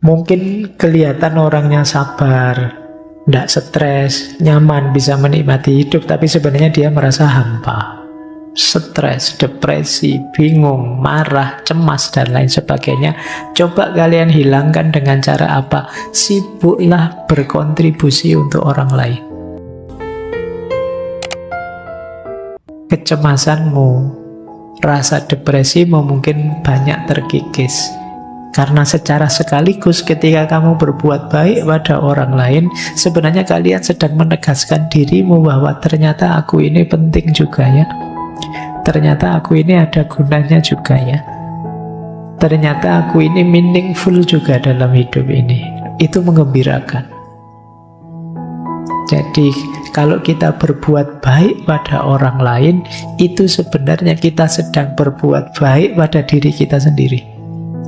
Mungkin kelihatan orangnya sabar, tidak stres, nyaman, bisa menikmati hidup, tapi sebenarnya dia merasa hampa, stres, depresi, bingung, marah, cemas, dan lain sebagainya. Coba kalian hilangkan dengan cara apa? Sibuklah berkontribusi untuk orang lain. Kecemasanmu, rasa depresimu mungkin banyak terkikis. Karena secara sekaligus ketika kamu berbuat baik pada orang lain, sebenarnya kalian sedang menegaskan dirimu bahwa ternyata aku ini penting juga ya. Ternyata aku ini ada gunanya juga ya. Ternyata aku ini meaningful juga dalam hidup ini. Itu menggembirakan. Jadi kalau kita berbuat baik pada orang lain, itu sebenarnya kita sedang berbuat baik pada diri kita sendiri.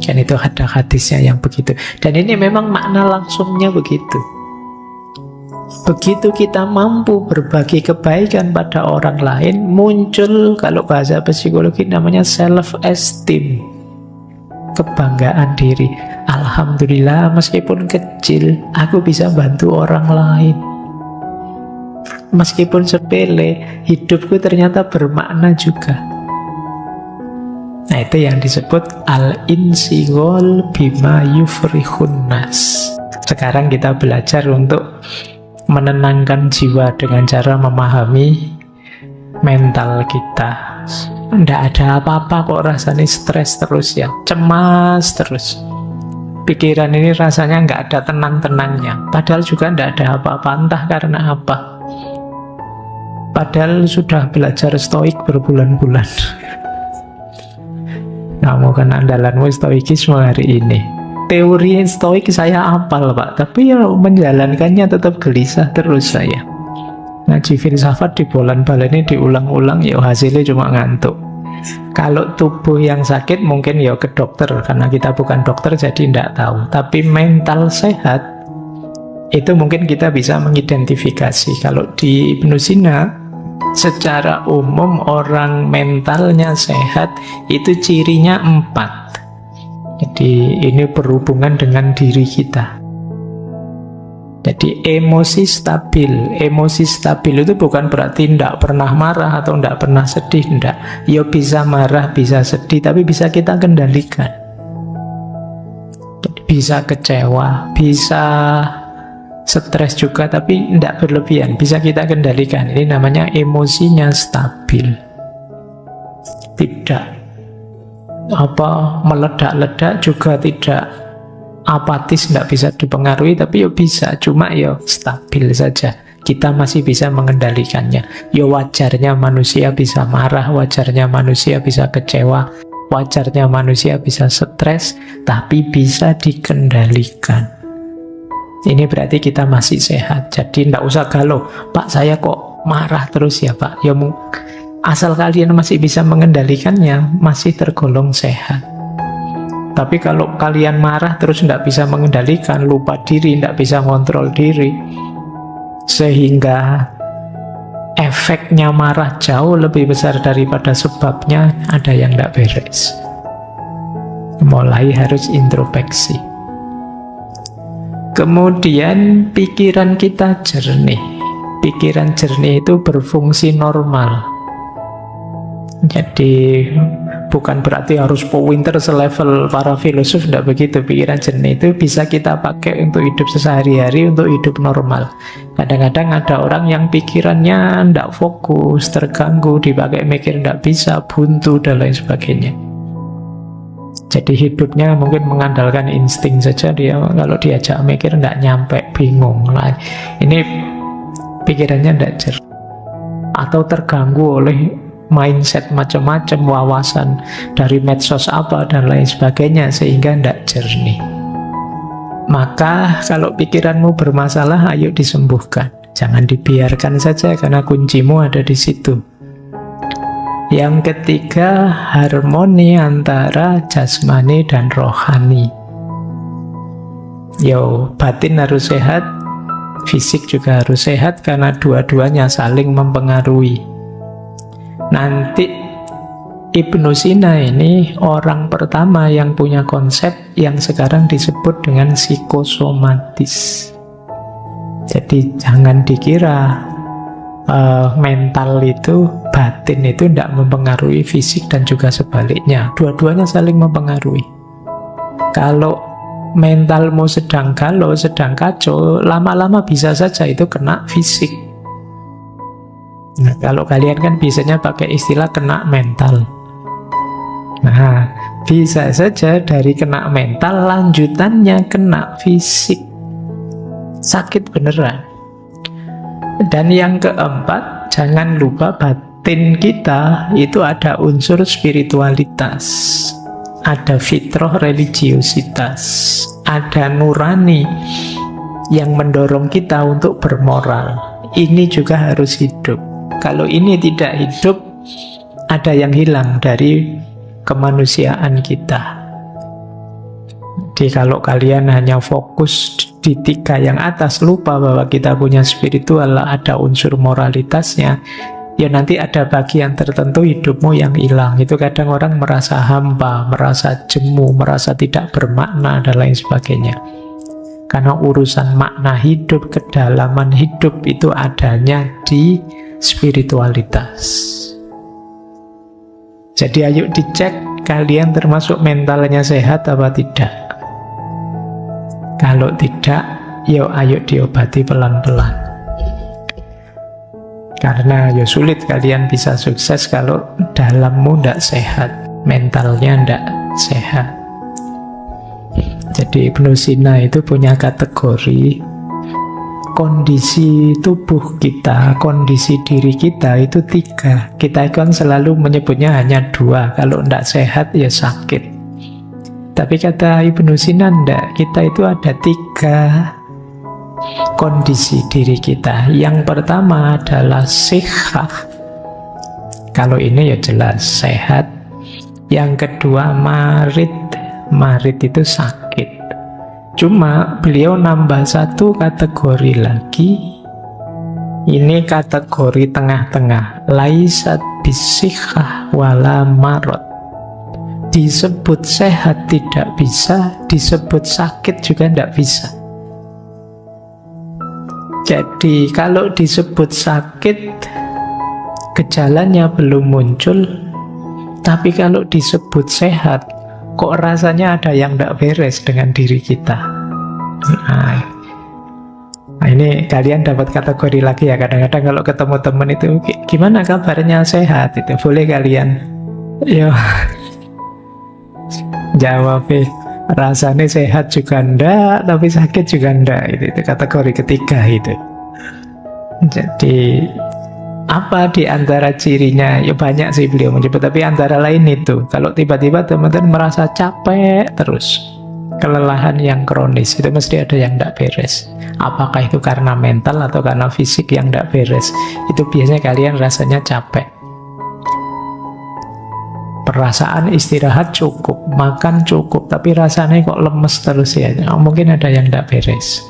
Kan itu ada hadisnya yang begitu. Dan ini memang makna langsungnya begitu. Begitu kita mampu berbagi kebaikan pada orang lain, muncul, kalau bahasa psikologi namanya self-esteem, kebanggaan diri. Alhamdulillah, meskipun kecil, aku bisa bantu orang lain. Meskipun sepele, hidupku ternyata bermakna juga. Nah, itu yang disebut al-insigol bima yufrihun nas. Sekarang kita belajar untuk menenangkan jiwa dengan cara memahami mental kita. Tidak ada apa-apa kok rasanya stres terus ya, cemas terus. Pikiran ini rasanya nggak ada tenang-tenangnya. Padahal juga tidak ada apa-apa, entah karena apa. Padahal sudah belajar stoik berbulan-bulan. Kamu kan andalanmu stoikisme hari ini. Teori stoik saya hafal Pak, tapi ya menjalankannya tetap gelisah terus saya. Ngaji filsafat di bolan-baleni diulang-ulang, ya hasilnya cuma ngantuk. Kalau tubuh yang sakit mungkin ya ke dokter, karena kita bukan dokter jadi tidak tahu. Tapi mental sehat itu mungkin kita bisa mengidentifikasi. Kalau di Ibnu Sina, secara umum orang mentalnya sehat itu cirinya 4. Jadi ini berhubungan dengan diri kita. Jadi emosi stabil. Emosi stabil itu bukan berarti tidak pernah marah atau tidak pernah sedih, tidak. Ya bisa marah, bisa sedih, tapi bisa kita kendalikan. Jadi bisa kecewa, bisa stres juga, tapi tidak berlebihan, bisa kita kendalikan. Ini namanya emosinya stabil, tidak meledak-ledak, juga tidak apatis, tidak bisa dipengaruhi, tapi ya bisa, cuma ya stabil saja. Kita masih bisa mengendalikannya. Ya wajarnya manusia bisa marah, wajarnya manusia bisa kecewa, wajarnya manusia bisa stres, tapi bisa dikendalikan. Ini berarti kita masih sehat. Jadi tidak usah galau, Pak saya kok marah terus ya Pak. Ya asal kalian masih bisa mengendalikannya, masih tergolong sehat. Tapi kalau kalian marah terus tidak bisa mengendalikan, lupa diri, tidak bisa kontrol diri, sehingga efeknya marah jauh lebih besar daripada sebabnya, ada yang tidak beres. Mulai harus introspeksi. Kemudian pikiran kita jernih. Pikiran jernih itu berfungsi normal. Jadi bukan berarti harus pinter selevel para filosof, tidak begitu. Pikiran jernih itu bisa kita pakai untuk hidup sehari-hari, untuk hidup normal. Kadang-kadang ada orang yang pikirannya tidak fokus, terganggu, dipakai mikir tidak bisa, buntu dan lain sebagainya. Jadi hidupnya mungkin mengandalkan insting saja, dia kalau diajak mikir tidak nyampe, bingung lah. Ini pikirannya tidak jernih, atau terganggu oleh mindset macam-macam, wawasan dari medsos apa dan lain sebagainya, sehingga tidak jernih. Maka kalau pikiranmu bermasalah, ayo disembuhkan. Jangan dibiarkan saja, karena kuncimu ada di situ. Yang ketiga, harmoni antara jasmani dan rohani. Batin harus sehat, fisik juga harus sehat, karena dua-duanya saling mempengaruhi. Nanti Ibnu Sina ini orang pertama yang punya konsep yang sekarang disebut dengan psikosomatis. Jadi jangan dikira mental itu, batin itu tidak mempengaruhi fisik dan juga sebaliknya. Dua-duanya saling mempengaruhi. Kalau mentalmu sedang galau, sedang kacau, lama-lama bisa saja itu kena fisik. Nah, kalau kalian kan biasanya pakai istilah kena mental. Nah, bisa saja dari kena mental lanjutannya kena fisik. Sakit beneran. Dan yang keempat, jangan lupa batin kita itu ada unsur spiritualitas, ada fitrah religiositas, ada nurani yang mendorong kita untuk bermoral. Ini juga harus hidup. Kalau ini tidak hidup, ada yang hilang dari kemanusiaan kita. Jadi kalau kalian hanya fokus di 3 yang atas, lupa bahwa kita punya spiritual, ada unsur moralitasnya, ya nanti ada bagian tertentu hidupmu yang hilang. Itu kadang orang merasa hampa, merasa jemu, merasa tidak bermakna dan lain sebagainya. Karena urusan makna hidup, kedalaman hidup itu adanya di spiritualitas. Jadi ayo dicek kalian termasuk mentalnya sehat apa tidak. Kalau tidak, yo ayo diobati pelan-pelan. Karena yo sulit kalian bisa sukses kalau dalammu tidak sehat, mentalnya tidak sehat. Jadi Ibnu Sina itu punya kategori kondisi tubuh kita, kondisi diri kita itu 3. Kita kan selalu menyebutnya hanya 2. Kalau tidak sehat ya sakit. Tapi kata Ibnu Sina enggak, kita itu ada 3 kondisi diri kita. Yang pertama adalah sihah. Kalau ini ya jelas sehat. Yang kedua marid. Marid itu sakit. Cuma beliau nambah 1 kategori lagi. Ini kategori tengah-tengah. Laisat bisihah wala marot. Disebut sehat tidak bisa, disebut sakit juga tidak bisa. Jadi kalau disebut sakit, gejalanya belum muncul. Tapi kalau disebut sehat, kok rasanya ada yang tidak beres dengan diri kita. Nah, ini kalian dapat kategori lagi ya. Kadang-kadang kalau ketemu teman itu, gimana kabarnya, sehat? Itu boleh kalian yo jawab, rasanya sehat juga enggak, tapi sakit juga enggak. Itu kategori ketiga itu. Jadi apa di antara cirinya? Ya banyak sih beliau menyebut, tapi antara lain itu, kalau tiba-tiba teman-teman merasa capek terus, kelelahan yang kronis, itu mesti ada yang tidak beres. Apakah itu karena mental atau karena fisik yang tidak beres? Itu biasanya kalian rasanya capek. Perasaan istirahat cukup, makan cukup, tapi rasanya kok lemes terus ya. Mungkin ada yang tidak beres.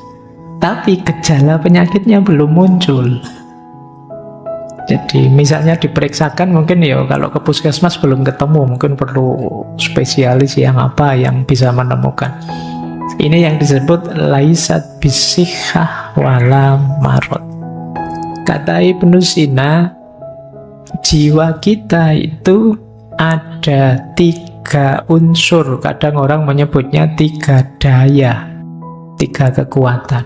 Tapi gejala penyakitnya belum muncul. Jadi misalnya diperiksakan mungkin ya, kalau ke puskesmas belum ketemu, mungkin perlu spesialis yang apa yang bisa menemukan. Ini yang disebut laisat bisihah wala marot. Kata Ibnu Sina, jiwa kita itu ada 3 unsur. Kadang orang menyebutnya 3 daya, 3 kekuatan.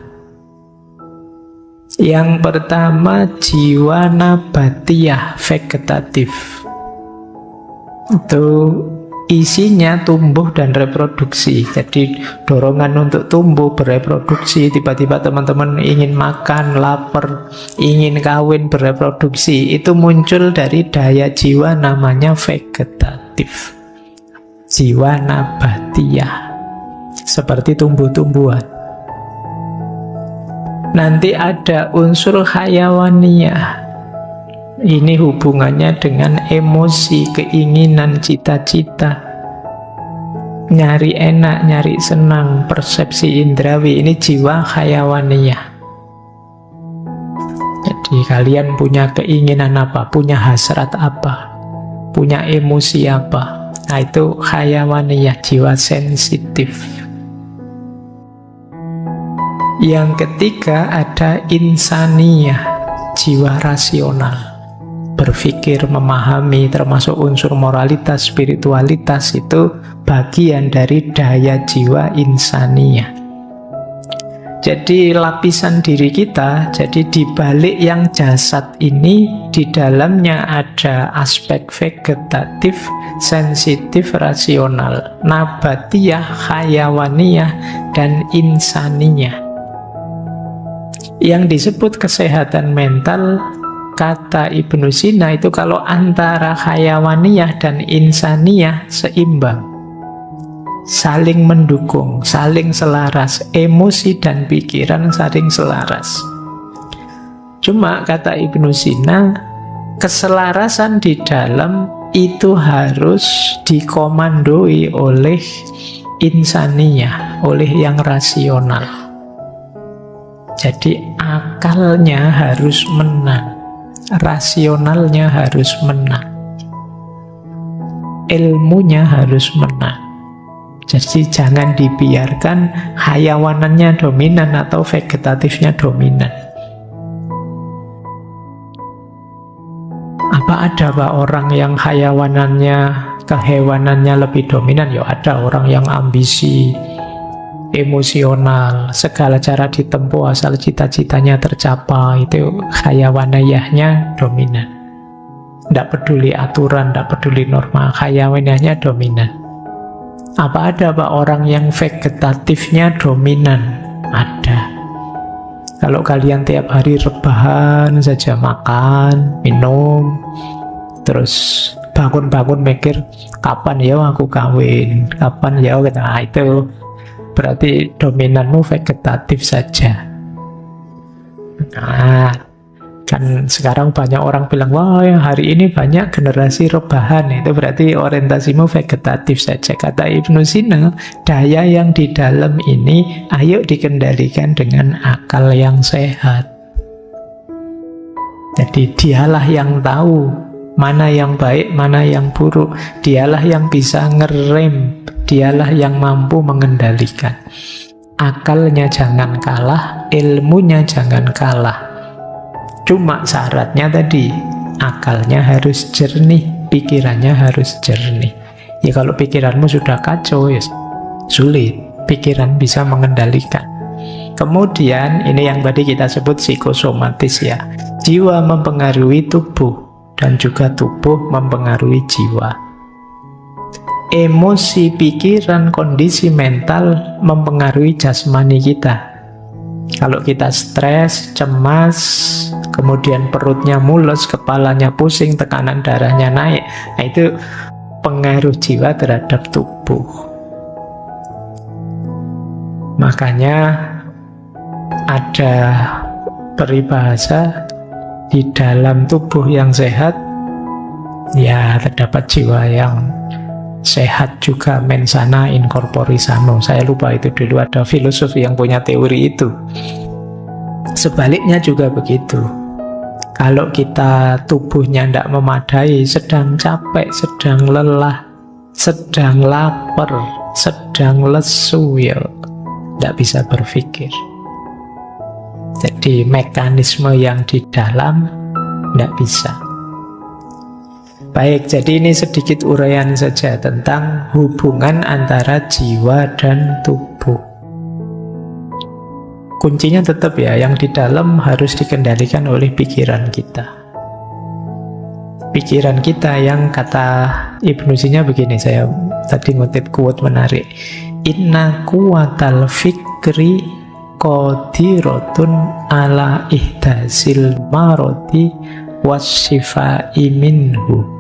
Yang pertama jiwa nabatiyah, vegetatif. Itu isinya tumbuh dan reproduksi. Jadi dorongan untuk tumbuh, bereproduksi. Tiba-tiba teman-teman ingin makan, lapar, ingin kawin, bereproduksi. Itu muncul dari daya jiwa namanya vegetatif. Jiwa nabatiyah, seperti tumbuh-tumbuhan. Nanti ada unsur hayawaniyah. Ini hubungannya dengan emosi, keinginan, cita-cita, nyari enak, nyari senang, persepsi indrawi. Ini jiwa hayawaniyah. Jadi kalian punya keinginan apa, punya hasrat apa, punya emosi apa. Nah, itu hayawaniyah, jiwa sensitif. Yang ketiga ada insaniyah, jiwa rasional. Berpikir, memahami, termasuk unsur moralitas, spiritualitas, itu bagian dari daya jiwa insaniyah. Jadi lapisan diri kita, jadi di balik yang jasad ini, di dalamnya ada aspek vegetatif, sensitif, rasional, nabatiyah, hayawaniyah, dan insaniyah. Yang disebut kesehatan mental, kata Ibnu Sina itu kalau antara hayawaniyah dan insaniyah seimbang, saling mendukung, saling selaras, emosi dan pikiran saling selaras. Cuma kata Ibnu Sina, keselarasan di dalam itu harus dikomandoi oleh insaniyah, oleh yang rasional. Jadi akalnya harus menang, rasionalnya harus menang, ilmunya harus menang. Jadi jangan dibiarkan hayawanannya dominan atau vegetatifnya dominan. Apa ada Pak orang yang hayawanannya, kehewanannya lebih dominan? Ya ada, orang yang ambisi, emosional, segala cara ditempuh asal cita-citanya tercapai, itu hayawaniyahnya dominan. Tidak peduli aturan, tidak peduli norma, hayawaniyahnya dominan. Apa ada Pak orang yang vegetatifnya dominan? Ada. Kalau kalian tiap hari rebahan saja, makan, minum, terus bangun-bangun mikir, kapan ya aku kawin, kapan ya, nah itu berarti dominanmu vegetatif saja. Nah, kan sekarang banyak orang bilang, wah hari ini banyak generasi rebahan, itu berarti orientasimu vegetatif saja. Kata Ibnu Sina, daya yang di dalam ini ayo dikendalikan dengan akal yang sehat. Jadi dialah yang tahu mana yang baik, mana yang buruk. Dialah yang bisa ngerem, dialah yang mampu mengendalikan. Akalnya jangan kalah, ilmunya jangan kalah. Cuma syaratnya tadi, akalnya harus jernih, pikirannya harus jernih. Ya kalau pikiranmu sudah kacau, ya sulit pikiran bisa mengendalikan. Kemudian ini yang tadi kita sebut psikosomatis ya. Jiwa mempengaruhi tubuh dan juga tubuh mempengaruhi jiwa. Emosi, pikiran, kondisi mental mempengaruhi jasmani kita. Kalau kita stres, cemas, kemudian perutnya mules, kepalanya pusing, tekanan darahnya naik, nah itu pengaruh jiwa terhadap tubuh. Makanya ada peribahasa, di dalam tubuh yang sehat ya terdapat jiwa yang sehat juga, mensana in corpore sano. Saya lupa itu dulu ada filosof yang punya teori itu. Sebaliknya juga begitu. Kalau kita tubuhnya tidak memadai, sedang capek, sedang lelah, sedang lapar, sedang lesu, ya tidak bisa berpikir. Jadi mekanisme yang di dalam tidak bisa. Baik, jadi ini sedikit uraian saja tentang hubungan antara jiwa dan tubuh. Kuncinya tetap ya, yang di dalam harus dikendalikan oleh pikiran kita. Pikiran kita yang kata Ibnu Sina begini, saya tadi ngutip quote menarik. Inna kuwatal fikri qadiratun ala ihdasil maroti wasyifai minhu.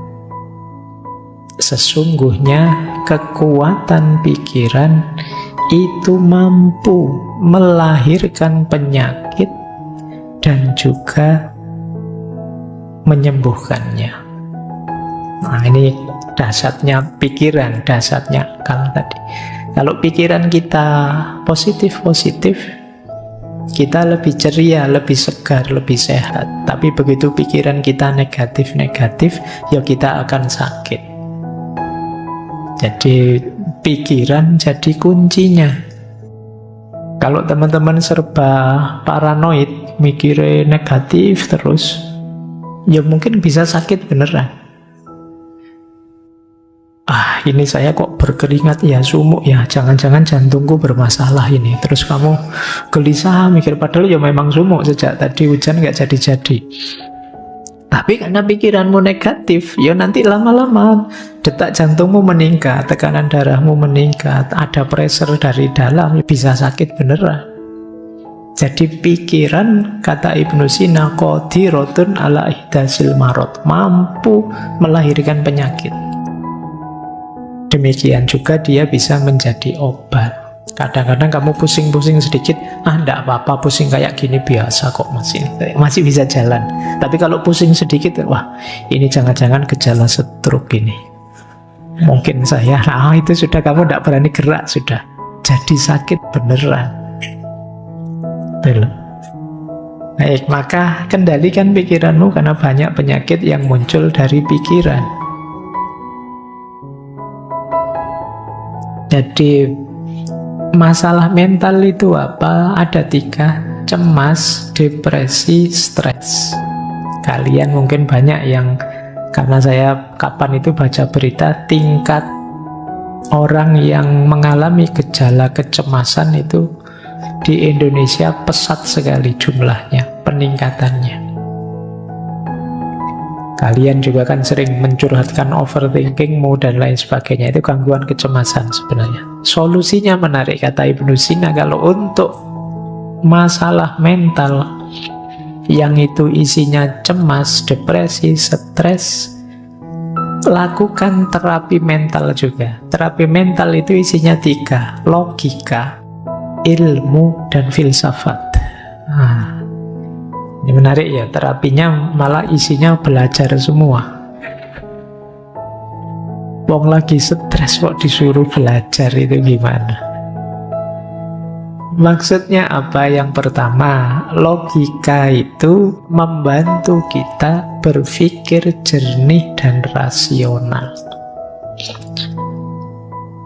Sesungguhnya kekuatan pikiran itu mampu melahirkan penyakit dan juga menyembuhkannya. Nah ini dasarnya pikiran, dasarnya akal tadi. Kalau pikiran kita positif-positif, kita lebih ceria, lebih segar, lebih sehat. Tapi begitu pikiran kita negatif-negatif, ya kita akan sakit. Jadi pikiran jadi kuncinya. Kalau teman-teman serba paranoid, mikirnya negatif terus, ya mungkin bisa sakit beneran. Ini saya kok berkeringat ya, sumuk ya, jangan-jangan jantungku bermasalah ini. Terus kamu gelisah mikir, padahal ya memang sumuk sejak tadi hujan gak jadi-jadi. Tapi karena pikiranmu negatif, ya nanti lama-lama detak jantungmu meningkat, tekanan darahmu meningkat, ada pressure dari dalam, bisa sakit beneran. Jadi pikiran, kata Ibnu Sina, qadirotun ala ihdasil marot, mampu melahirkan penyakit. Demikian juga dia bisa menjadi obat. Kadang-kadang kamu pusing-pusing sedikit, enggak apa-apa, pusing kayak gini biasa kok, masih bisa jalan. Tapi kalau pusing sedikit, wah ini jangan-jangan gejala stroke ini. Mungkin saya, itu sudah kamu enggak berani gerak, sudah jadi sakit beneran. Betul. Baik, maka kendalikan pikiranmu karena banyak penyakit yang muncul dari pikiran. Jadi masalah mental itu apa? Ada 3: cemas, depresi, stres. Kalian mungkin banyak yang, karena saya kapan itu baca berita, tingkat orang yang mengalami gejala kecemasan itu di Indonesia pesat sekali jumlahnya, peningkatannya. Kalian juga kan sering mencurhatkan overthinkingmu dan lain sebagainya. Itu gangguan kecemasan sebenarnya. Solusinya menarik, kata Ibnu Sina. Kalau untuk masalah mental yang itu isinya cemas, depresi, stres, lakukan terapi mental juga. Terapi mental itu isinya 3: logika, ilmu, dan filsafat. Ini menarik ya, terapinya malah isinya belajar semua. Wong lagi stres kok disuruh belajar, itu gimana? Maksudnya apa? Yang pertama, logika itu membantu kita berpikir jernih dan rasional.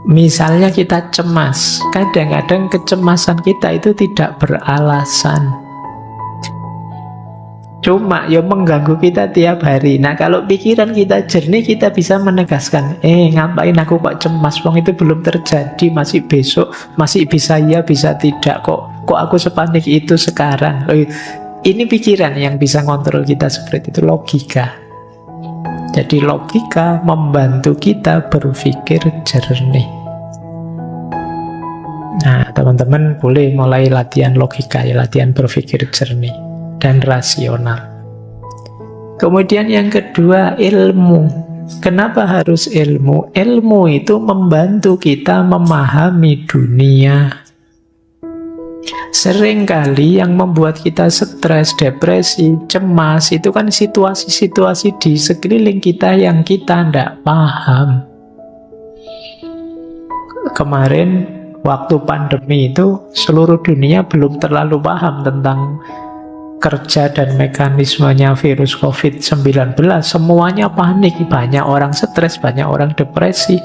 Misalnya kita cemas, kadang-kadang kecemasan kita itu tidak beralasan, cuma ya mengganggu kita tiap hari. Nah kalau pikiran kita jernih, kita bisa menegaskan, ngapain aku kok cemas, wong itu belum terjadi, masih besok, masih bisa ya, bisa tidak, kok aku sepanik itu sekarang. Ini pikiran yang bisa ngontrol kita seperti itu, logika. Jadi logika membantu kita berpikir jernih. Nah teman-teman boleh mulai latihan logika ya, latihan berpikir jernih dan rasional. Kemudian yang kedua, ilmu. Kenapa harus ilmu? Ilmu itu membantu kita memahami dunia. Seringkali yang membuat kita stres, depresi, cemas, itu kan situasi-situasi di sekeliling kita yang kita tidak paham. Kemarin waktu pandemi itu seluruh dunia belum terlalu paham tentang kerja dan mekanismenya virus COVID-19. Semuanya panik, banyak orang stres, banyak orang depresi.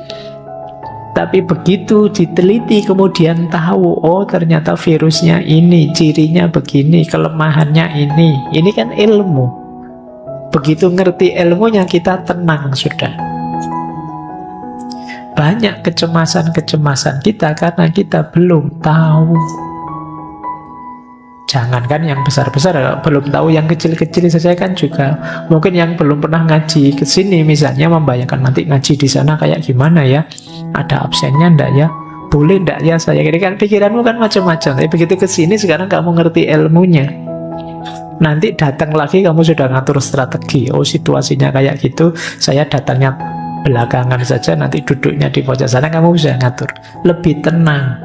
Tapi begitu diteliti kemudian tahu, oh ternyata virusnya ini, cirinya begini, kelemahannya ini. Ini kan ilmu. Begitu ngerti ilmunya, kita tenang sudah. Banyak kecemasan-kecemasan kita karena kita belum tahu. Jangankan yang besar-besar, belum tahu yang kecil-kecil saja kan juga. Mungkin yang belum pernah ngaji ke sini misalnya membayangkan nanti ngaji di sana kayak gimana ya? Ada absennya ndak ya? Boleh ndak ya saya? Ini kan pikiranmu kan macam-macam. Tapi begitu ke sini sekarang kamu ngerti ilmunya. Nanti datang lagi kamu sudah ngatur strategi. Oh situasinya kayak gitu, saya datangnya belakangan saja, nanti duduknya di pojok sana, kamu bisa ngatur. Lebih tenang.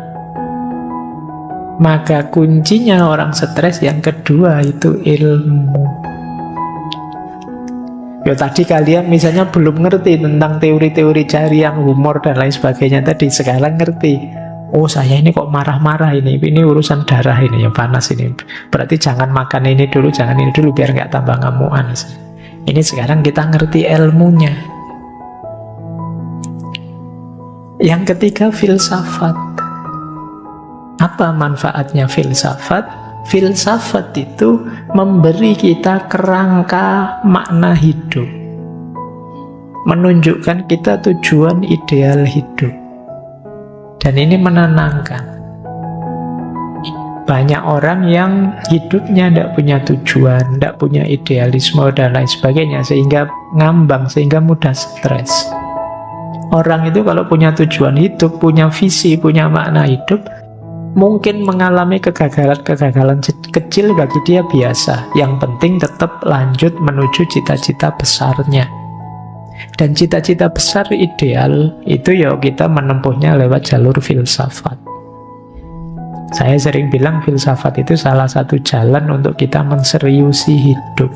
Maka kuncinya orang stres yang kedua itu ilmu. Ya tadi kalian misalnya belum ngerti tentang teori-teori cari yang humor dan lain sebagainya tadi, sekarang ngerti. Oh saya ini kok marah-marah ini urusan darah ini yang panas ini. Berarti jangan makan ini dulu, jangan ini dulu biar nggak tambah ngamuan. Ini sekarang kita ngerti ilmunya. Yang ketiga, filsafat. Apa manfaatnya filsafat? Filsafat itu memberi kita kerangka makna hidup, menunjukkan kita tujuan ideal hidup. Dan ini menenangkan. Banyak orang yang hidupnya tidak punya tujuan, tidak punya idealisme dan lain sebagainya, sehingga ngambang, sehingga mudah stres. Orang itu kalau punya tujuan hidup, punya visi, punya makna hidup, mungkin mengalami kegagalan-kegagalan kecil bagi dia biasa. Yang penting tetap lanjut menuju cita-cita besarnya. Dan cita-cita besar ideal itu ya kita menempuhnya lewat jalur filsafat. Saya sering bilang filsafat itu salah satu jalan untuk kita menseriusi hidup.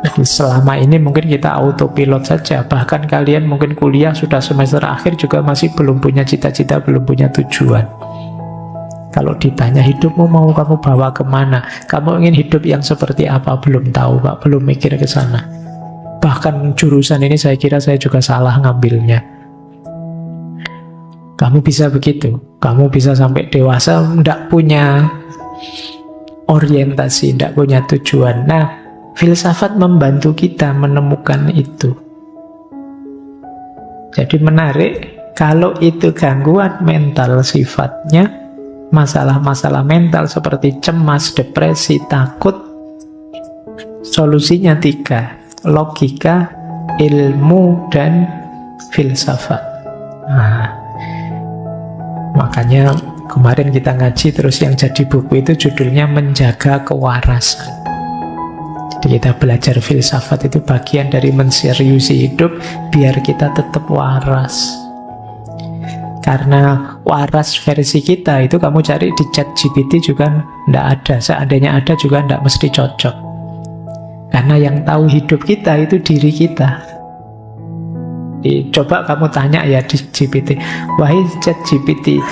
Jadi selama ini mungkin kita autopilot saja. Bahkan kalian mungkin kuliah sudah semester akhir juga masih belum punya cita-cita, belum punya tujuan. Kalau ditanya hidupmu mau kamu bawa kemana, kamu ingin hidup yang seperti apa, belum tahu Pak, belum mikir ke sana. Bahkan jurusan ini saya kira saya juga salah ngambilnya. Kamu bisa begitu, kamu bisa sampai dewasa tidak punya orientasi, tidak punya tujuan. Nah, filsafat membantu kita menemukan itu. Jadi menarik, kalau itu gangguan mental sifatnya, masalah-masalah mental seperti cemas, depresi, takut, solusinya 3. Logika, ilmu, dan filsafat. Nah, makanya kemarin kita ngaji terus yang jadi buku itu judulnya Menjaga Kewarasan. Jadi kita belajar filsafat itu bagian dari menseriusi hidup biar kita tetap waras. Karena waras versi kita itu kamu cari di ChatGPT juga tidak ada. Seandainya ada juga tidak mesti cocok. Karena yang tahu hidup kita itu diri kita. Coba kamu tanya ya di GPT, wahai ChatGPT,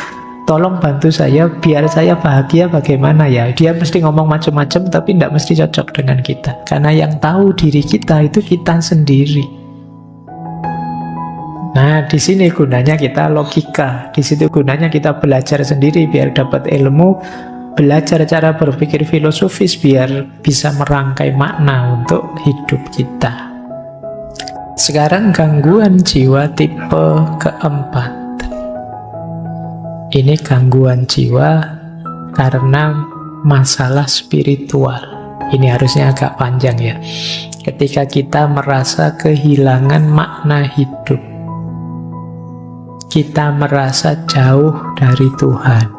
tolong bantu saya biar saya bahagia bagaimana ya. Dia mesti ngomong macam-macam tapi tidak mesti cocok dengan kita. Karena yang tahu diri kita itu kita sendiri. Nah, di sini gunanya kita logika. Di situ gunanya kita belajar sendiri biar dapat ilmu. Belajar cara berpikir filosofis biar bisa merangkai makna untuk hidup kita. Sekarang gangguan jiwa tipe keempat. Ini gangguan jiwa karena masalah spiritual. Ini harusnya agak panjang ya. Ketika kita merasa kehilangan makna hidup, kita merasa jauh dari Tuhan.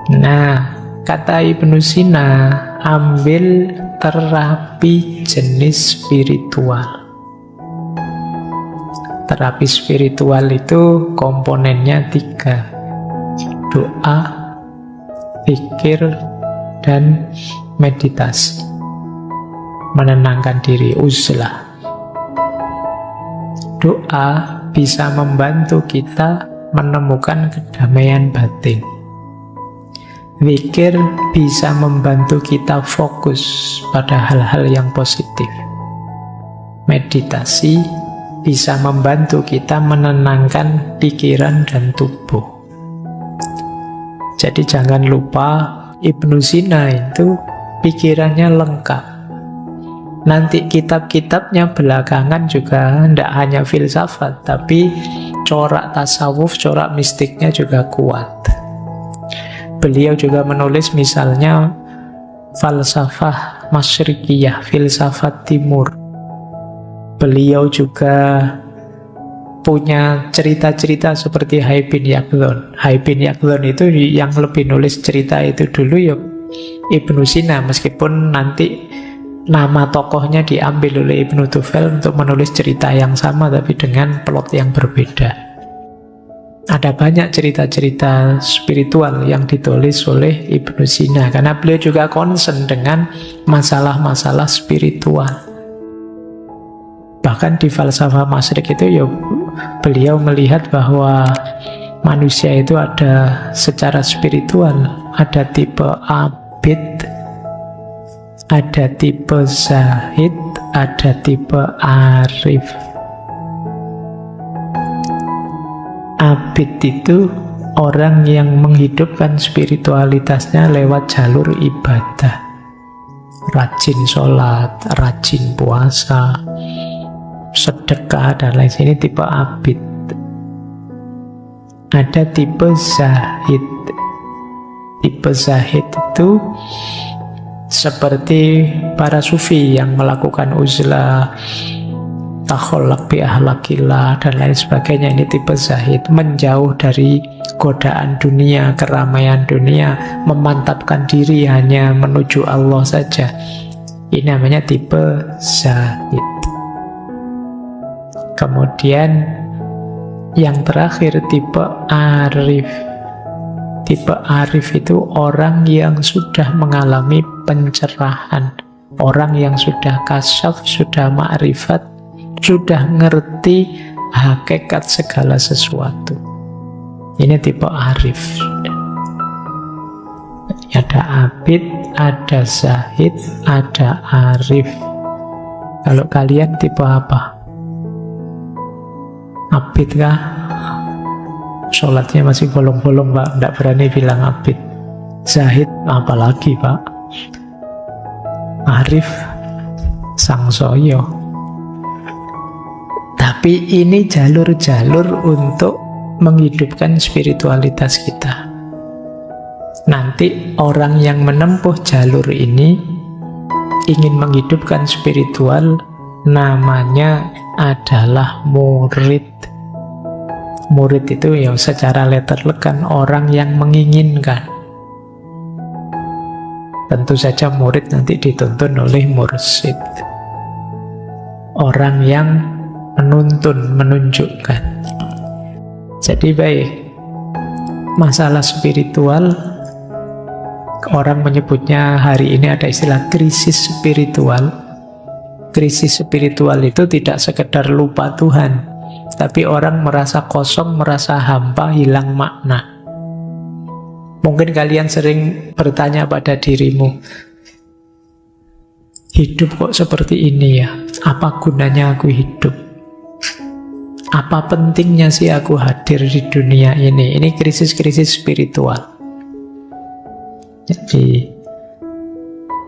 Nah, kata Ibnu Sina, ambil terapi jenis spiritual. Terapi spiritual itu komponennya 3. Doa, pikir, dan meditasi. Menenangkan diri, uzlah. Doa bisa membantu kita menemukan kedamaian batin. Zikir bisa membantu kita fokus pada hal-hal yang positif. Meditasi bisa membantu kita menenangkan pikiran dan tubuh. Jadi jangan lupa Ibnu Sina itu pikirannya lengkap. Nanti kitab-kitabnya belakangan juga tidak hanya filsafat, tapi corak tasawuf, corak mistiknya juga kuat. Beliau juga menulis misalnya falsafah masyrikiyah, filsafat timur. Beliau juga punya cerita-cerita seperti Hai bin Yaqdhan. Hai bin Yaqdhan itu yang lebih nulis cerita itu dulu ya Ibnu Sina, meskipun nanti nama tokohnya diambil oleh Ibnu Tufel untuk menulis cerita yang sama tapi dengan plot yang berbeda. Ada banyak cerita-cerita spiritual yang ditulis oleh Ibnu Sina karena beliau juga concern dengan masalah-masalah spiritual. Bahkan di falsafah Masyrik itu ya beliau melihat bahwa manusia itu ada secara spiritual, ada tipe abid, ada tipe zahid, ada tipe arif. Abid itu orang yang menghidupkan spiritualitasnya lewat jalur ibadah, rajin sholat, rajin puasa, sedekah, dan lain sebagainya. Tipe abid. Ada tipe zahid. Tipe zahid itu seperti para sufi yang melakukan uzlah, takholak bi ahlakillah, dan lain sebagainya. Ini tipe zahid, menjauh dari godaan dunia, keramaian dunia, memantapkan diri hanya menuju Allah saja. Ini namanya tipe zahid. Kemudian yang terakhir tipe arif. Tipe arif itu orang yang sudah mengalami pencerahan, orang yang sudah kasyaf, sudah ma'rifat, sudah ngerti hakikat segala sesuatu. Ini tipe arif. Ada abid, ada zahid, ada arif. Kalau kalian tipe apa? Abid kah? Sholatnya masih bolong-bolong, Pak, tidak berani bilang abid. Zahid apalagi, Pak. Arif sangsoyo. Tapi ini jalur-jalur untuk menghidupkan spiritualitas kita. Nanti orang yang menempuh jalur ini ingin menghidupkan spiritual, namanya adalah murid. Murid itu ya secara letterlek kan orang yang menginginkan. Tentu saja murid nanti dituntun oleh mursyid, orang yang menuntun, menunjukkan. Jadi baik, masalah spiritual, orang menyebutnya hari ini ada istilah krisis spiritual. Krisis spiritual itu tidak sekedar lupa Tuhan, tapi orang merasa kosong, merasa hampa, hilang makna. Mungkin kalian sering bertanya pada dirimu, hidup kok seperti ini ya? Apa gunanya aku hidup? Apa pentingnya sih aku hadir di dunia ini? Ini krisis-krisis spiritual. Jadi,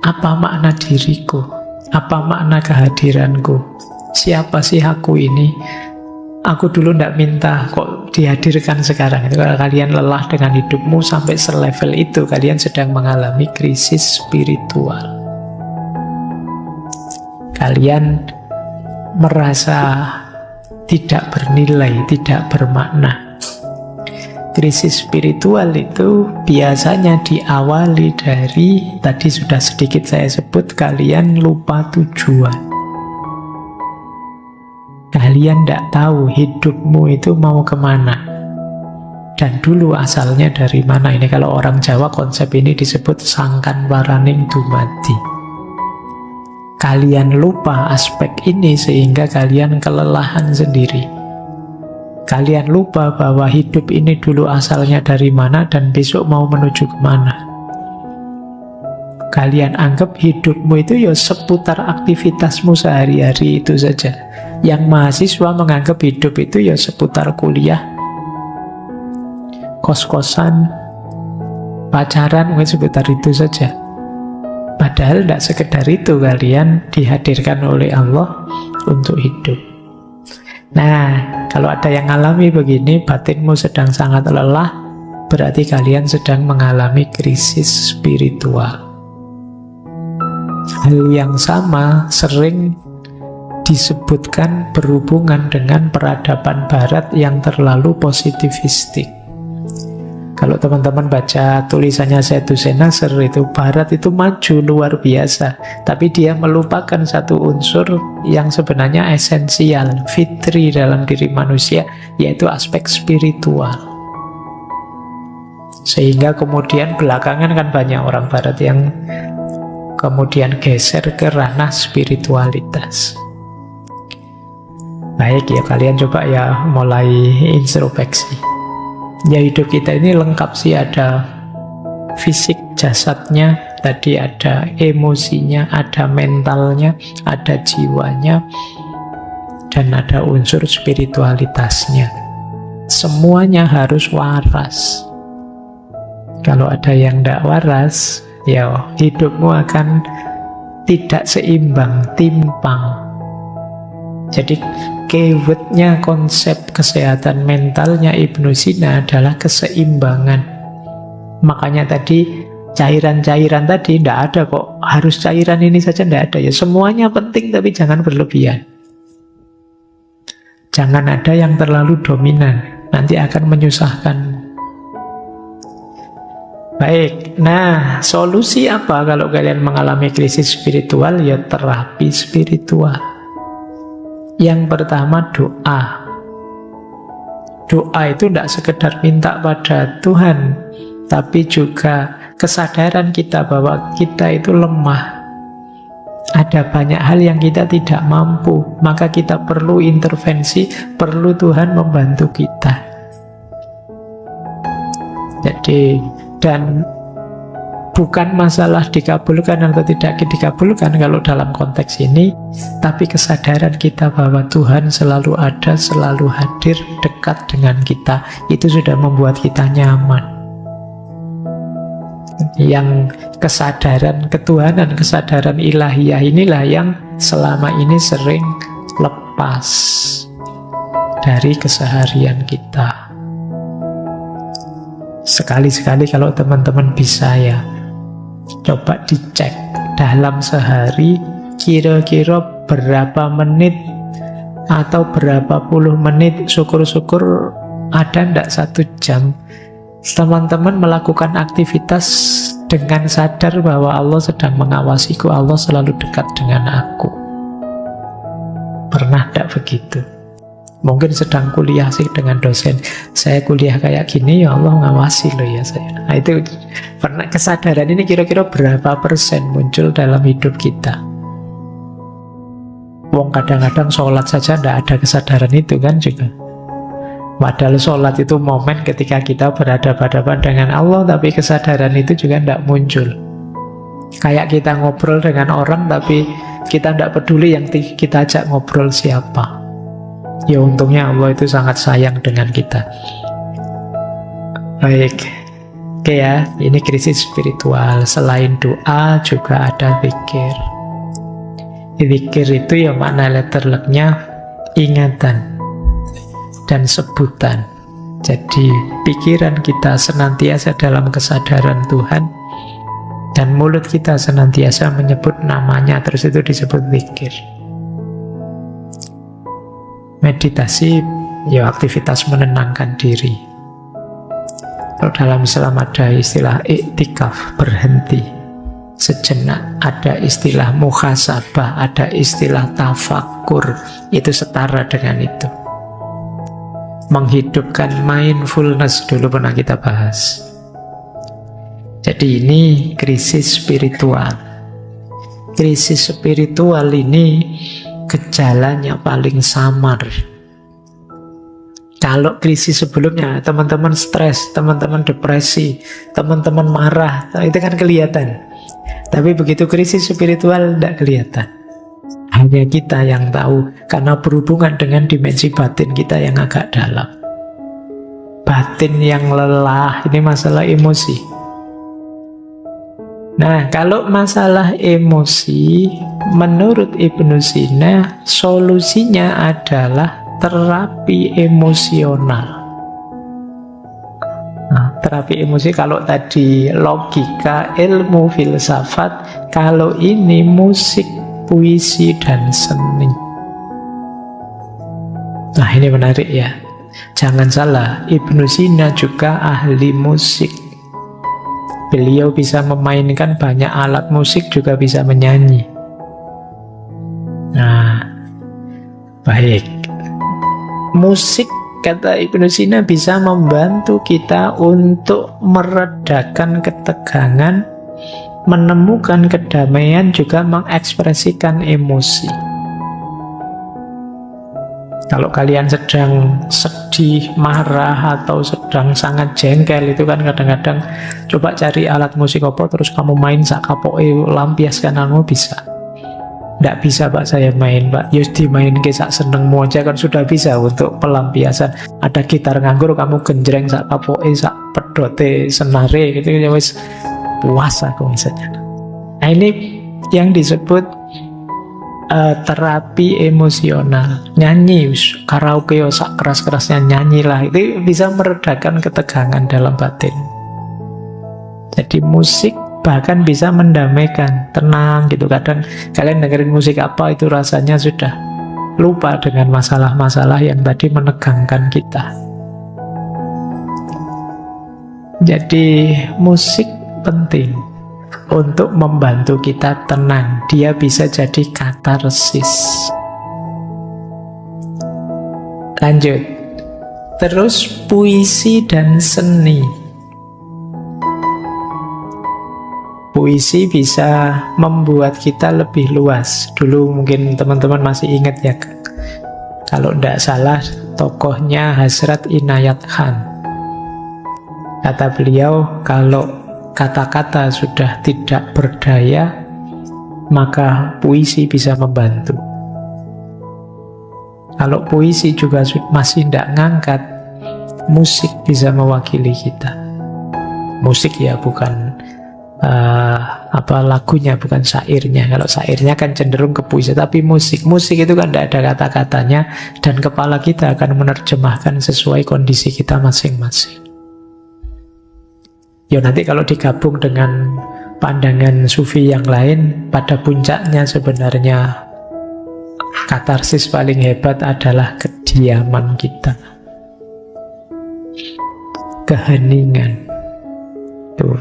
apa makna diriku? Apa makna kehadiranku? Siapa sih aku ini? Aku dulu tidak minta kok dihadirkan sekarang. Itu kalau kalian lelah dengan hidupmu sampai selevel itu, kalian sedang mengalami krisis spiritual. Kalian merasa tidak bernilai, tidak bermakna. Krisis spiritual itu biasanya diawali dari, tadi sudah sedikit saya sebut, kalian lupa tujuan. Kalian tidak tahu hidupmu itu mau kemana. Dan dulu asalnya dari mana. Ini kalau orang Jawa konsep ini disebut sangkan waraning dumadi. Kalian lupa aspek ini sehingga kalian kelelahan sendiri. Kalian lupa bahwa hidup ini dulu asalnya dari mana dan besok mau menuju kemana. Kalian anggap hidupmu itu ya seputar aktivitasmu sehari-hari itu saja. Yang mahasiswa menganggap hidup itu ya seputar kuliah, kos-kosan, pacaran, mungkin seputar itu saja. Padahal tidak sekedar itu kalian dihadirkan oleh Allah untuk hidup. Nah, kalau ada yang alami begini, batinmu sedang sangat lelah, berarti kalian sedang mengalami krisis spiritual. Hal yang sama sering disebutkan berhubungan dengan peradaban barat yang terlalu positivistik. Kalau teman-teman baca tulisannya Saidusena Nasr, itu barat itu maju luar biasa, tapi dia melupakan satu unsur yang sebenarnya esensial, fitri dalam diri manusia, yaitu aspek spiritual. Sehingga kemudian belakangan kan banyak orang barat yang kemudian geser ke ranah spiritualitas. Baik ya, kalian coba ya mulai introspeksi. Ya hidup kita ini lengkap sih, ada fisik jasadnya, tadi ada emosinya, ada mentalnya, ada jiwanya, dan ada unsur spiritualitasnya. Semuanya harus waras. Kalau ada yang tidak waras, ya hidupmu akan tidak seimbang, timpang. Jadi keywordnya konsep kesehatan mentalnya Ibnu Sina adalah keseimbangan. Makanya tadi cairan-cairan tadi tidak ada kok, harus cairan ini saja, tidak ada. Ya semuanya penting tapi jangan berlebihan. Jangan ada yang terlalu dominan, nanti akan menyusahkan. Baik, nah solusi apa kalau kalian mengalami krisis spiritual? Ya terapi spiritual. Yang pertama doa. Doa itu tidak sekedar minta pada Tuhan, tapi juga kesadaran kita bahwa kita itu lemah. Ada banyak hal yang kita tidak mampu, maka kita perlu intervensi, perlu Tuhan membantu kita. Jadi, dan bukan masalah dikabulkan atau tidak dikabulkan kalau dalam konteks ini, tapi kesadaran kita bahwa Tuhan selalu ada, selalu hadir, dekat dengan kita, itu sudah membuat kita nyaman. Yang kesadaran ketuhanan, kesadaran ilahiyah inilah yang selama ini sering lepas dari keseharian kita. Sekali-sekali kalau teman-teman bisa ya, coba dicek dalam sehari kira-kira berapa menit atau berapa puluh menit, syukur-syukur ada ndak 1 jam teman-teman melakukan aktivitas dengan sadar bahwa Allah sedang mengawasiku, Allah selalu dekat dengan aku. Pernah ndak begitu? Mungkin sedang kuliah sih dengan dosen, saya kuliah kayak gini, ya Allah ngawasi loh ya saya. Nah itu pernah, kesadaran ini kira-kira berapa persen muncul dalam hidup kita? Wong kadang-kadang sholat saja ndak ada kesadaran itu kan juga. Padahal sholat itu momen ketika kita berhadapan-hadapan dengan Allah, tapi kesadaran itu juga tidak muncul. Kayak kita ngobrol dengan orang, tapi kita tidak peduli yang kita ajak ngobrol siapa. Ya untungnya Allah itu sangat sayang dengan kita. Baik, oke ya, ini krisis spiritual. Selain doa juga ada zikir. Zikir itu ya makna letterleknya ingatan dan sebutan. Jadi pikiran kita senantiasa dalam kesadaran Tuhan, dan mulut kita senantiasa menyebut namanya, terus itu disebut zikir. Meditasi ya aktivitas menenangkan diri. Kalau dalam Islam ada istilah iktikaf, berhenti sejenak, ada istilah muhasabah, ada istilah tafakur, itu setara dengan itu. Menghidupkan mindfulness dulu pernah kita bahas. Jadi ini krisis spiritual. Krisis spiritual ini gejalanya paling samar. Kalau krisis sebelumnya teman-teman stres, teman-teman depresi, teman-teman marah, itu kan kelihatan. Tapi begitu krisis spiritual tidak kelihatan. Hanya kita yang tahu, karena berhubungan dengan dimensi batin kita yang agak dalam. Batin yang lelah, ini masalah emosi. Nah, kalau masalah emosi, menurut Ibnu Sina, solusinya adalah terapi emosional. Nah, terapi emosi kalau tadi logika, ilmu, filsafat, kalau ini musik, puisi, dan seni. Nah ini menarik ya. Jangan salah, Ibnu Sina juga ahli musik. Beliau bisa memainkan banyak alat musik, juga bisa menyanyi. Nah, baik. Musik, kata Ibnu Sina, bisa membantu kita untuk meredakan ketegangan, menemukan kedamaian, juga mengekspresikan emosi. Kalau kalian sedang sedih, marah, atau sedang sangat jengkel, itu kan kadang-kadang coba cari alat musik apa, terus kamu main sak kapoke lampiaskan kamu bisa. Nggak bisa Pak saya main Pak, yus dimain ke sak senengmu aja kan sudah bisa untuk pelampiasan. Ada gitar nganggur, kamu genjreng sak kapoke, sak pedote, senare gitu ya wis puas aku misalnya. Nah ini yang disebut terapi emosional. Nyanyi, karaoke sak keras-kerasnya nyanyilah, itu bisa meredakan ketegangan dalam batin. Jadi musik bahkan bisa mendamaikan, tenang gitu. Kadang kalian dengerin musik apa itu rasanya sudah lupa dengan masalah-masalah yang tadi menegangkan kita. Jadi musik penting untuk membantu kita tenang. Dia bisa jadi katarsis. Lanjut. Terus puisi dan seni. Puisi bisa membuat kita lebih luas. Dulu mungkin teman-teman masih ingat ya, kalau tidak salah tokohnya Hasrat Inayat Khan. Kata beliau, kalau kata-kata sudah tidak berdaya, maka puisi bisa membantu. Kalau puisi juga masih tidak ngangkat, musik bisa mewakili kita. Musik ya, bukan lagunya, bukan syairnya. Kalau syairnya kan cenderung ke puisi, tapi musik itu kan tidak ada kata-katanya, dan kepala kita akan menerjemahkan sesuai kondisi kita masing-masing. Ya nanti kalau digabung dengan pandangan sufi yang lain, pada puncaknya sebenarnya katarsis paling hebat adalah kediaman kita, keheningan. Tuh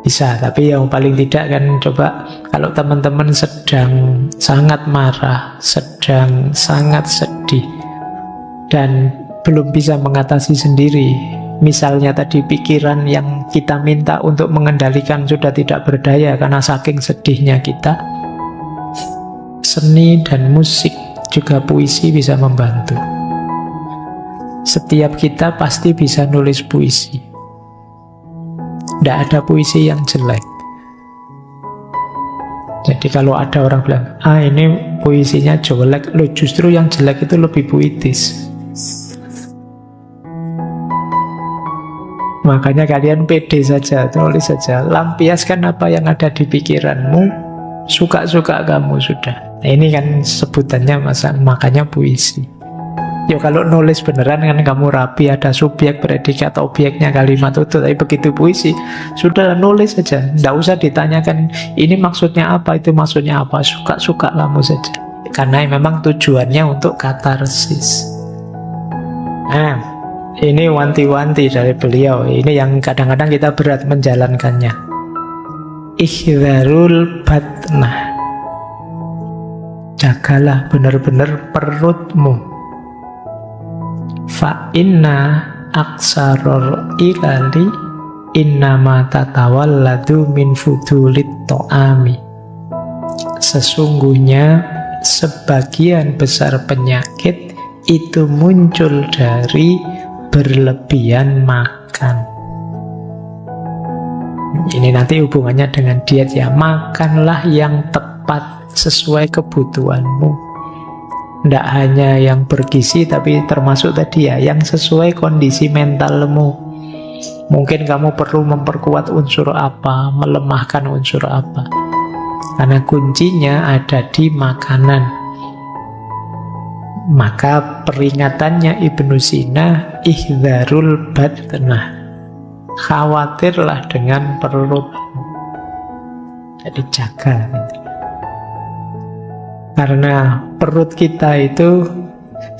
bisa, tapi yang paling tidak kan coba kalau teman-teman sedang sangat marah, sedang sangat sedih, dan belum bisa mengatasi sendiri. Misalnya tadi pikiran yang kita minta untuk mengendalikan sudah tidak berdaya karena saking sedihnya kita. Seni dan musik, juga puisi bisa membantu. Setiap kita pasti bisa nulis puisi. Tidak ada puisi yang jelek. Jadi kalau ada orang bilang, ini puisinya jelek, loh justru yang jelek itu lebih puitis. Makanya kalian pede saja, tulis saja, lampiaskan apa yang ada di pikiranmu, suka-suka kamu sudah. Nah, ini kan sebutannya makanya puisi. Ya kalau nulis beneran kan kamu rapi, ada subjek, predikat, objeknya, kalimat utuh. Tapi begitu puisi, sudah nulis saja, tidak usah ditanyakan ini maksudnya apa, itu maksudnya apa, suka-suka kamu saja. Karena memang tujuannya untuk katarsis. Nah, ini wanti-wanti dari beliau. Ini yang kadang-kadang kita berat menjalankannya. Ihdharul batnah. Jagalah benar-benar perutmu. Fa inna aksaror ilali innama tatawalladu min fudulit to'ami. Sesungguhnya sebagian besar penyakit itu muncul dari berlebihan makan. Ini nanti hubungannya dengan diet ya. Makanlah yang tepat sesuai kebutuhanmu. Tidak hanya yang bergizi, tapi termasuk tadi ya, yang sesuai kondisi mentalmu. Mungkin kamu perlu memperkuat unsur apa, melemahkan unsur apa. Karena kuncinya ada di makanan. Maka peringatannya Ibnu Sina, ihdharul batnah. Khawatirlah dengan perut. Jadi jaga. Karena perut kita itu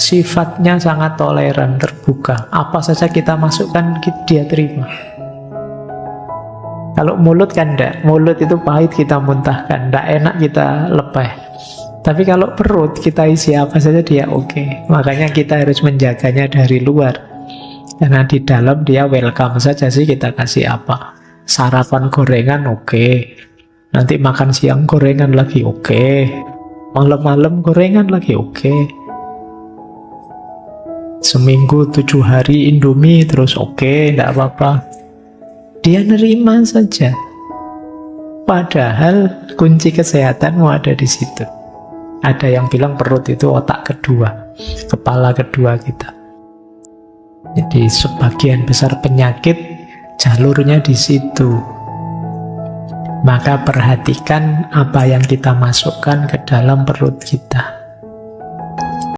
sifatnya sangat toleran, terbuka. Apa saja kita masukkan, dia terima. Kalau mulut kan enggak. Mulut itu pahit kita muntahkan, enggak enak kita lepeh. Tapi kalau perut kita isi apa saja dia oke. Makanya kita harus menjaganya dari luar. Karena di dalam dia welcome saja sih kita kasih apa. Sarapan gorengan oke. Nanti makan siang gorengan lagi oke. Malam-malam gorengan lagi oke. seminggu 7 hari Indomie terus oke, enggak apa-apa. Dia nerima saja. Padahal kunci kesehatanmu ada di situ. Ada yang bilang perut itu otak kedua, kepala kedua kita. Jadi sebagian besar penyakit jalurnya di situ. Maka perhatikan apa yang kita masukkan ke dalam perut kita.